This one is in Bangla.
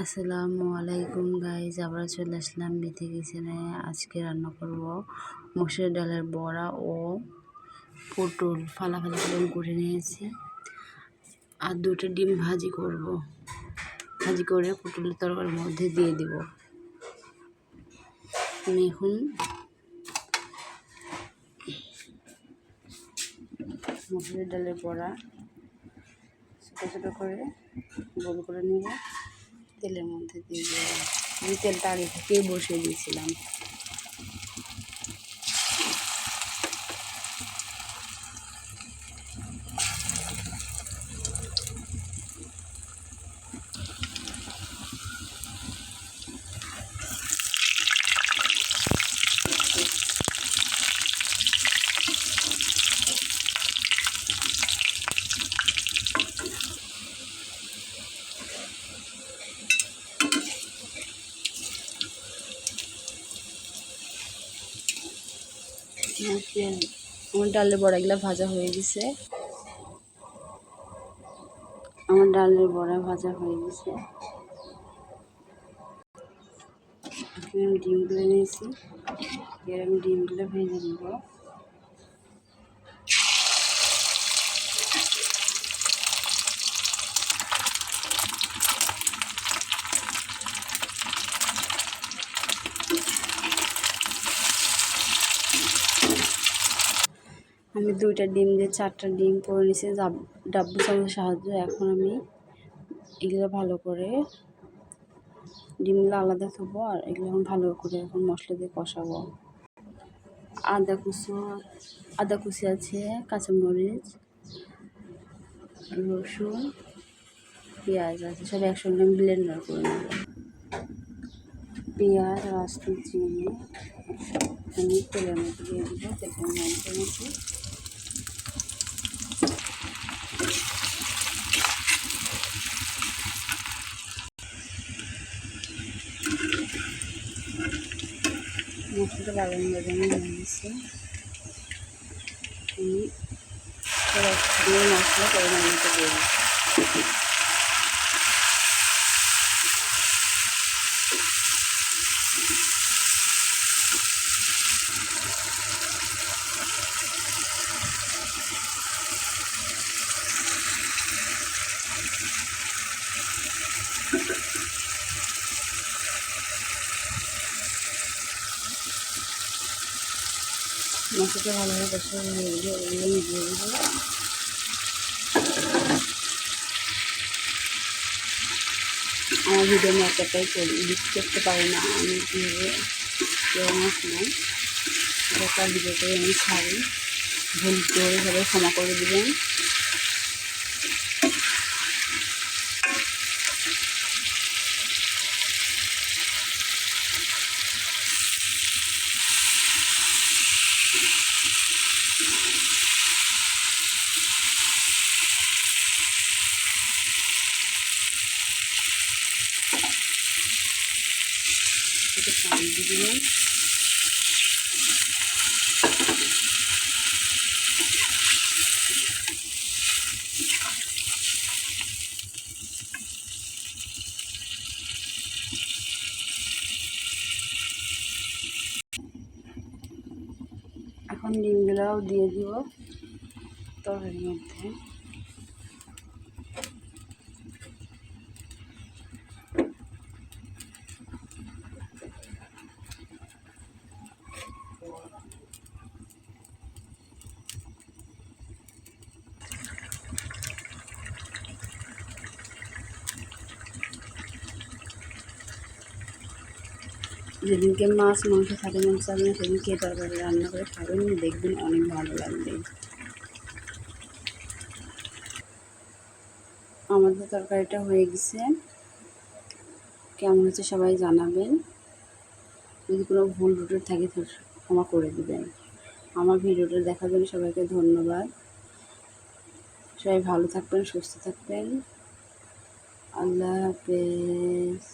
আসসালামু আলাইকুম গাইজ, আবার চলে আসলাম বিথি কিচেনে। আজকে রান্না করব মসুর ডালের বড়া ও পটল ফালাফালি করে নিয়েছি। আর দুটো ডিম ভাজি করব, ভাজি করে পটলের তরকারির মধ্যে দিয়ে দিব। আমি এখন মসুর ডালের বড়া ছোটো ছোটো করে গোল করে নেব, তেলের মধ্যে দিয়ে দেবো। আমি তেলটা আগে থেকেই বসিয়ে দিয়েছিলাম। আমার ডালের বড়াগুলো ভাজা হয়ে গেছে। আমার ডালের বড়া ভাজা হয়ে গেছে। আমি ডিমগুলো নিয়েছি, এর আমি ডিমগুলো ভেজে নেব। আমি 2টা ডিম দিয়ে 4টা ডিম করে নিয়েছি ডাব্বু চামচের সাহায্যে। এখন আমি এগুলো ভালো করে ডিমগুলো আলাদা থবো, আর এগুলো এখন ভালো করে এখন মশলা দিয়ে কষাবো। আদা কুচি আছে, কাঁচামরিচ, রসুন, পেঁয়াজ আছে, সব একসঙ্গে আমি ব্লেন্ডার করে নেব। পেঁয়াজ আর আস্ত চিনি আমি তেলের মধ্যে দিয়ে দেবো, তেলের মধ্যে মশলাটা বাগান বাগানে নিয়ে নিয়েছি। আমি দিয়ে মশলা পরিমাণ মতো দিয়ে দিচ্ছি। মশলাটা ভালোভাবে কষা হয়ে গেলে ওগুলো আমি দিয়ে দেবো। আমার ভিডিও মার্কেটটাই করি, এডিট করতে পারি না আমি, কীভাবে কেউ নাই একটা ভিডিও করে আমি ছাড়ি। ভুল করে সবাই ক্ষমা করে দেবেন। একটু পানি দিয়ে দিলাম। এখন ডিমগুলোও দিয়ে দিব তরকারির মধ্যে। যেদিনকে মাছ মাংস খেতে মন চাবে না সেদিনকে তরকারি রান্না করে খাবেন, দেখবেন অনেক ভালো লাগবে। আমাদের তরকারিটা হয়ে গেছে, কেমন হচ্ছে সবাই জানাবেন। যদি কোনো ভুল ত্রুটি থাকে ক্ষমা করে দেবেন। আমার ভিডিওটা দেখার জন্য সবাইকে ধন্যবাদ। সবাই ভালো থাকবেন, সুস্থ থাকবেন। আল্লাহ হাফেজ।